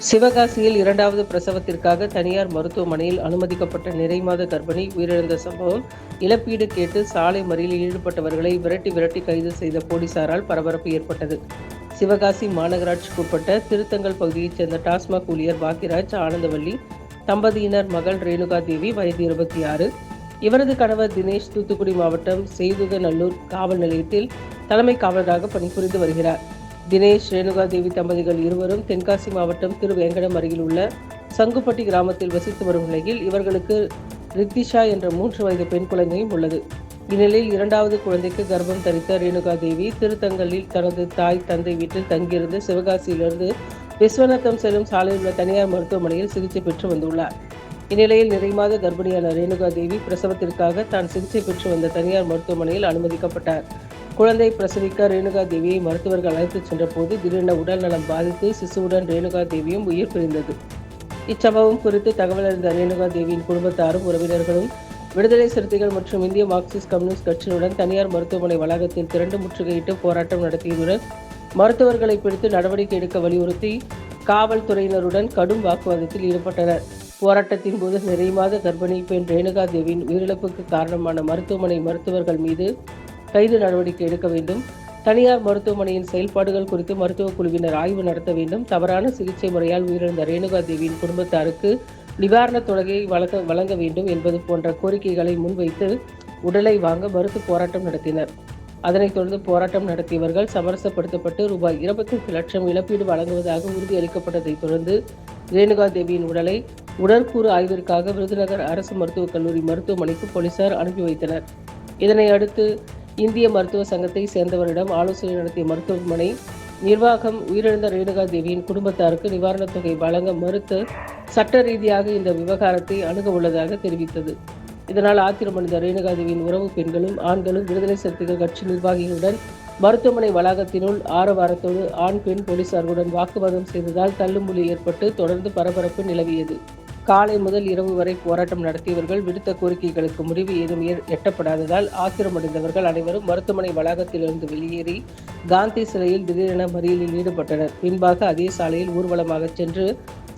சிவகாசியில் இரண்டாவது பிரசவத்திற்காக தனியார் மருத்துவமனையில் அனுமதிக்கப்பட்ட நிறைமாத கர்ப்பிணி உயிரிழந்த சம்பவம். இழப்பீடு கேட்டு சாலை மறியலில் ஈடுபட்டவர்களை விரட்டி கைது செய்த போலீசாரால் பரபரப்பு ஏற்பட்டது. சிவகாசி மாநகராட்சிக்குட்பட்ட திருத்தங்கல் பகுதியைச் சேர்ந்த டாஸ்மாக் ஊழியர் பாக்கியராஜ், ஆனந்தவள்ளி தம்பதியினர் மகள் ரேணுகா தேவி, வயது 26. இவரது கணவர் தினேஷ் தூத்துக்குடி மாவட்டம் செய்துகநல்லூர் காவல் நிலையத்தில் தலைமை காவலராக பணிபுரிந்து வருகிறார். தினேஷ், ரேணுகா தேவி தம்பதிகள் இருவரும் தென்காசி மாவட்டம் திருவேங்கடம் அருகில் உள்ள சங்குப்பட்டி கிராமத்தில் வசித்து வரும் நிலையில் இவர்களுக்கு ரித்திஷா என்ற 3 வயது பெண் குழந்தையும் உள்ளது. இந்நிலையில் இரண்டாவது குழந்தைக்கு கர்ப்பம் தரித்த ரேணுகா தேவி திருத்தங்கலில் தனது தாய் தந்தை வீட்டில் தங்கியிருந்து சிவகாசியிலிருந்து விஸ்வநாதம் செல்லும் சாலையில் உள்ள தனியார் மருத்துவமனையில் சிகிச்சை பெற்று வந்துள்ளார். இந்நிலையில் நிறைமாத கர்ப்பிணியான ரேணுகா தேவி பிரசவத்திற்காக தான் சிகிச்சை பெற்று வந்த தனியார் மருத்துவமனையில் அனுமதிக்கப்பட்டார். குழந்தை பிரசவிக்க ரேணுகா தேவியை மருத்துவர்கள் அழைத்துச் சென்றபோது திடீரென உடல் நலம் பாதித்து சிசுவுடன் ரேணுகா தேவியும் உயிர் பிரிந்தது. இச்சம்பவம் குறித்து தகவல் அறிந்த ரேணுகா தேவியின் குடும்பத்தாரும் உறவினர்களும் விடுதலை சிறுத்தைகள் மற்றும் இந்திய மார்க்சிஸ்ட் கம்யூனிஸ்ட் கட்சியுடன் தனியார் மருத்துவமனை வளாகத்தில் திரண்டு முற்றுகையிட்டு போராட்டம் நடத்தியதுடன் மருத்துவர்களை பிடித்து நடவடிக்கை எடுக்க வலியுறுத்தி காவல்துறையினருடன் கடும் வாக்குவாதத்தில் ஈடுபட்டனர். போராட்டத்தின் போது நிறைமாத கர்ப்பிணி பெண் ரேணுகா தேவியின் உயிரிழப்புக்கு காரணமான மருத்துவமனை மருத்துவர்கள் மீது கைது நடவடிக்கை எடுக்க வேண்டும். தனியார் மருத்துவமனையின் செயல்பாடுகள் குறித்து மருத்துவக் குழுவினர் ஆய்வு நடத்த வேண்டும். தவறான சிகிச்சை முறையால் உயிரிழந்த ரேணுகா தேவியின் குடும்பத்தாருக்கு நிவாரணத் தொகையை வழங்க வேண்டும் என்பது போன்ற கோரிக்கைகளை முன்வைத்து உடலை வாங்க மறுத்து போராட்டம் நடத்தினர். அதனைத் தொடர்ந்து போராட்டம் நடத்தியவர்கள் சமரசப்படுத்தப்பட்டு ரூபாய் 25 லட்சம் இழப்பீடு வழங்குவதாக உறுதியளிக்கப்பட்டதைத் தொடர்ந்து ரேணுகா தேவியின் உடலை உடற்கூறு ஆய்விற்காக விருதுநகர் அரசு மருத்துவக் கல்லூரி மருத்துவமனைக்கு போலீசார் அனுப்பி வைத்தனர். இதனை அடுத்து இந்திய மருத்துவ சங்கத்தை சேர்ந்தவரிடம் ஆலோசனை நடத்திய மருத்துவமனை நிர்வாகம் உயிரிழந்த ரேணுகா தேவியின் குடும்பத்தாருக்கு நிவாரணத் தொகை வழங்க மறுத்து சட்ட ரீதியாக இந்த விவகாரத்தை அணுக உள்ளதாக தெரிவித்தது. இதனால் ஆத்திரமடைந்த ரேணுகா தேவியின் உறவு பெண்களும் ஆண்களும் விடுதலை சிறுத்தைகள் கட்சி நிர்வாகிகளுடன் மருத்துவமனை வளாகத்தினுள் ஆரவாரத்தோடு ஆண் பெண் போலீசார்களுடன் வாக்குவாதம் செய்ததால் தள்ளுமுள்ளி ஏற்பட்டு தொடர்ந்து பரபரப்பு நிலவியது. காலை முதல் இரவு வரை போராட்டம் நடத்தியவர்கள் விடுத்த கோரிக்கைகளுக்கு முடிவு ஏதும் எட்டப்படாததால் ஆத்திரமடைந்தவர்கள் அனைவரும் மருத்துவமனை வளாகத்திலிருந்து வெளியேறி காந்தி சிலையில் திடீரென மறியலில் ஈடுபட்டனர். பின்பாக அதே சாலையில் ஊர்வலமாக சென்று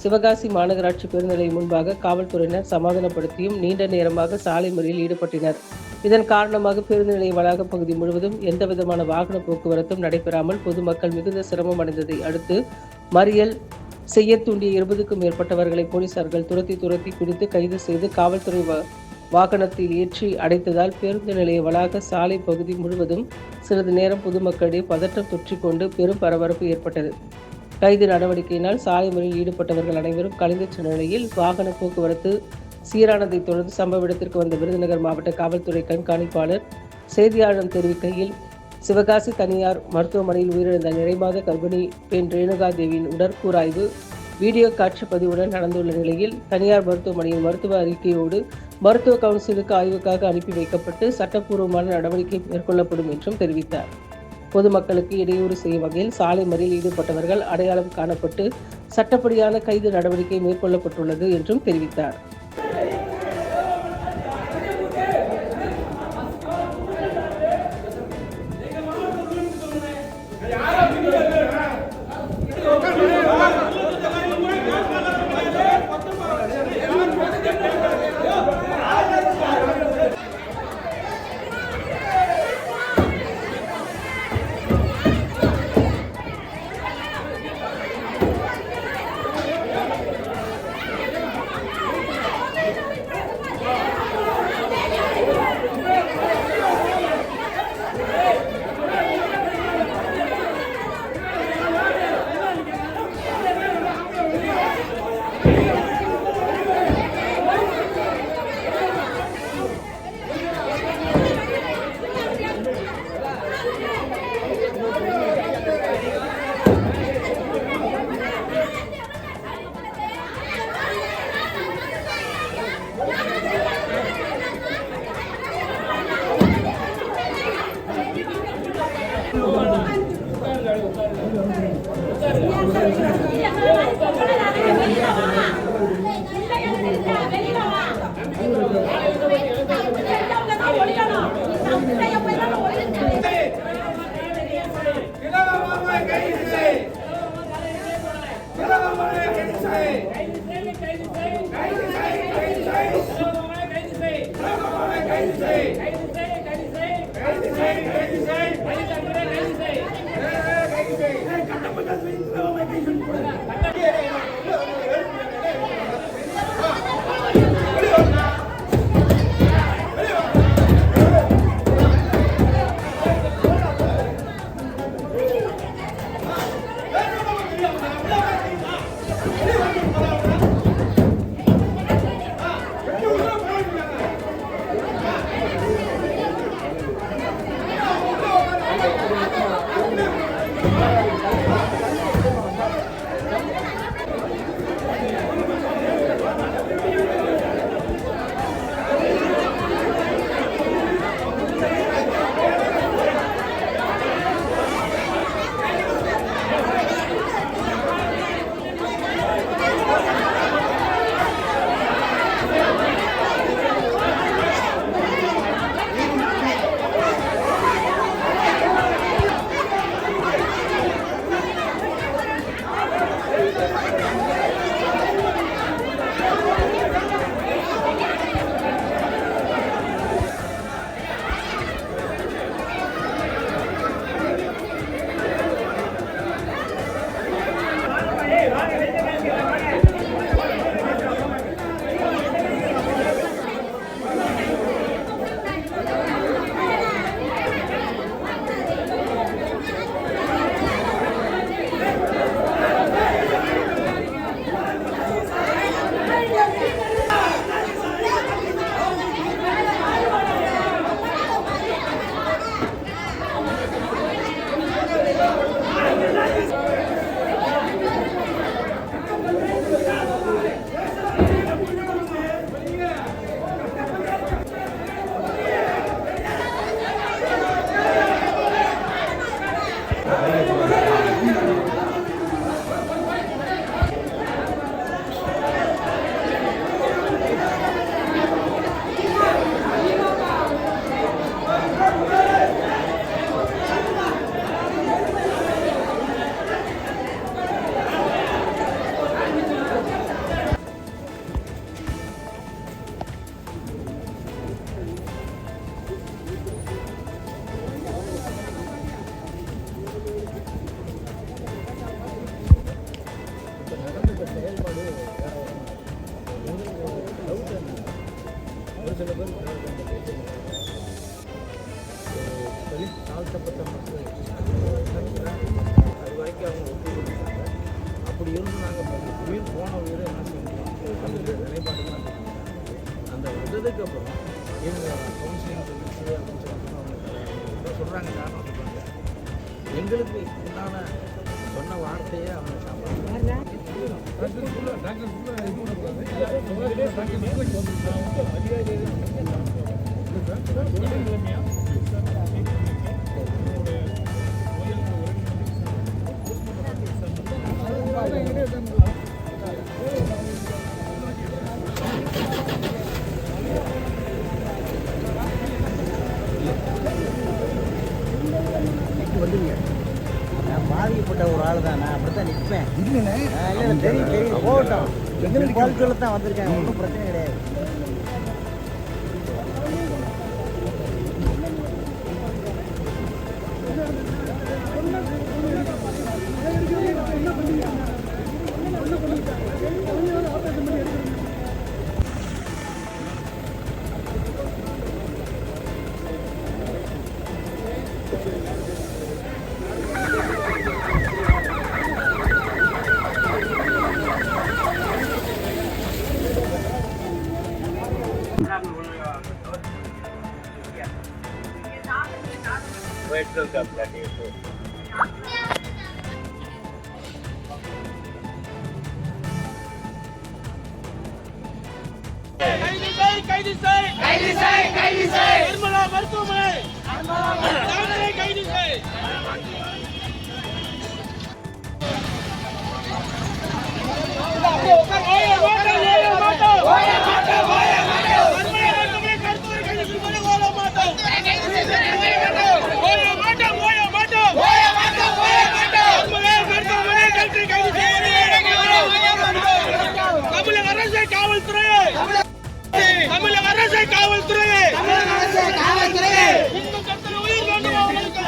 சிவகாசி மாநகராட்சி பேருந்து முன்பாக காவல்துறையினர் சமாதானப்படுத்தியும் நீண்ட நேரமாக சாலை மறியலில் ஈடுபட்டனர். இதன் காரணமாக பேருந்து நிலைய வளாக பகுதி முழுவதும் எந்தவிதமான வாகன போக்குவரத்தும் நடைபெறாமல் பொதுமக்கள் மிகுந்த சிரமம் அடைந்ததை அடுத்து மறியல் செய்ய தூண்டிய 20க்கும் மேற்பட்டவர்களை போலீசார்கள் துரத்தி பிடித்து கைது செய்து காவல்துறை வாகனத்தில் ஏற்றி அடைத்ததால் பேருந்து நிலைய வளாக சாலை பகுதி முழுவதும் சிறிது நேரம் பொதுமக்களிடையே பதற்றம் தொற்றிக்கொண்டு பெரும் பரபரப்பு ஏற்பட்டது. கைது நடவடிக்கையினால் சாலை மறியலில் ஈடுபட்டவர்கள் அனைவரும் கலைந்து சென்ற நிலையில் வாகன போக்குவரத்து சீரானதை தொடர்ந்து சம்பவ இடத்திற்கு வந்த விருதுநகர் மாவட்ட காவல்துறை கண்காணிப்பாளர் செய்தியாளரிடம் தெரிவிக்கையில், சிவகாசி தனியார் மருத்துவமனையில் உயிரிழந்த நிறைமாத கர்ப்பிணி பெண் ரேணுகா தேவியின் உடற்கூறாய்வு வீடியோ காட்சி பதிவுடன் நடந்துள்ள நிலையில் தனியார் மருத்துவமனையின் மருத்துவ அறிக்கையோடு மருத்துவ கவுன்சிலுக்கு ஆய்வுக்காக அனுப்பி வைக்கப்பட்டு சட்டப்பூர்வமான நடவடிக்கை மேற்கொள்ளப்படும் என்றும் தெரிவித்தார். பொதுமக்களுக்கு இடையூறு செய்யும் வகையில் சாலை மறியலில் ஈடுபட்டவர்கள் அடையாளம் காணப்பட்டு சட்டப்படியான கைது நடவடிக்கை மேற்கொள்ளப்பட்டுள்ளது என்றும் தெரிவித்தார். கைது செய் தாழ்த்தப்பட்ட மக்கள் அது வரைக்கும் அவங்க ஒப்புக்கொண்டாங்க. அப்படி இருந்து நாங்கள் உயிர் போன உயிரை என்ன செஞ்சோம் அந்த நிலைப்பாடுலாம் அந்த வந்ததுக்கு அப்புறம் இவங்க கவுன்சிலிங் சொல்லிச்சு அப்படின்னு சொல்லிட்டு அவங்க சொல்கிறாங்க. காரணம் சொல்கிறாங்க எங்களுக்கு உண்டான சொன்ன வார்த்தையை அவங்க சாப்பிட்றாங்க. நான் பாதிக்கப்பட்ட ஒரு ஆள் தான். நான் அப்படித்தான் நிற்பேன். இல்லை தெரியும் போகட்டும். எங்களுக்கு குவாலிட்டியில் தான் வந்திருக்காங்க. ஒன்றும் பிரச்சனை கிடையாது. நிர்மலா மருத்துவமனை கைது செய். தமிழக அரசை காவல்துறையே தமிழக அரசை காவல்துறையே இன்னும் கத்தனை உயிர் வேண்டும் அவர்களுக்கு.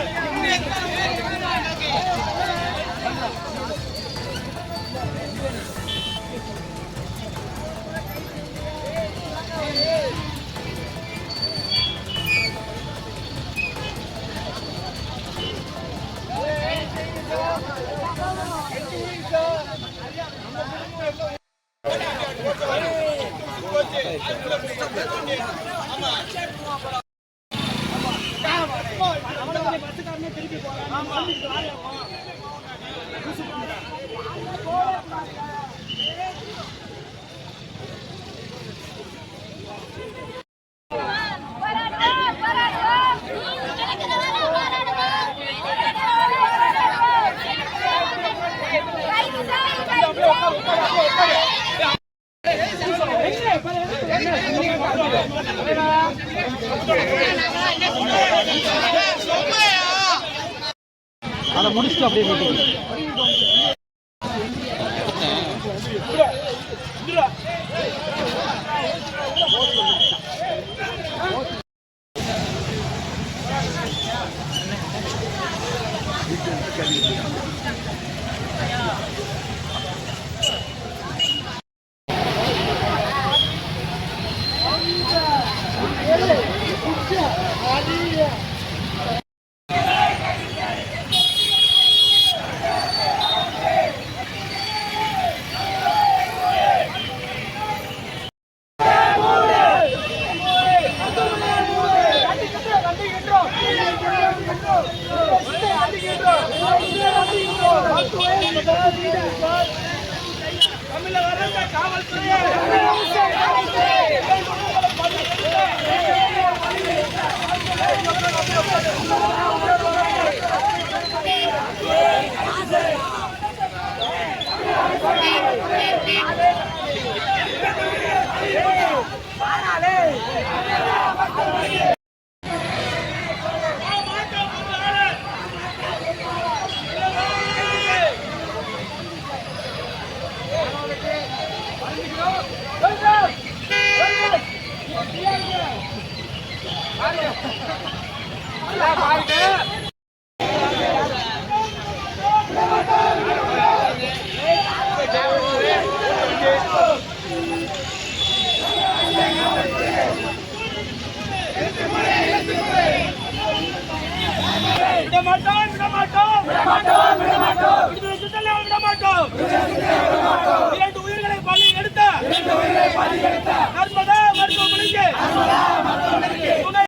அதை முடிச்சுட்டு அப்படியே மீட்டிங். தமிழக அரசு காவல்துறையை விடமாட்டோம் விடுதலை விடமாட்டோம்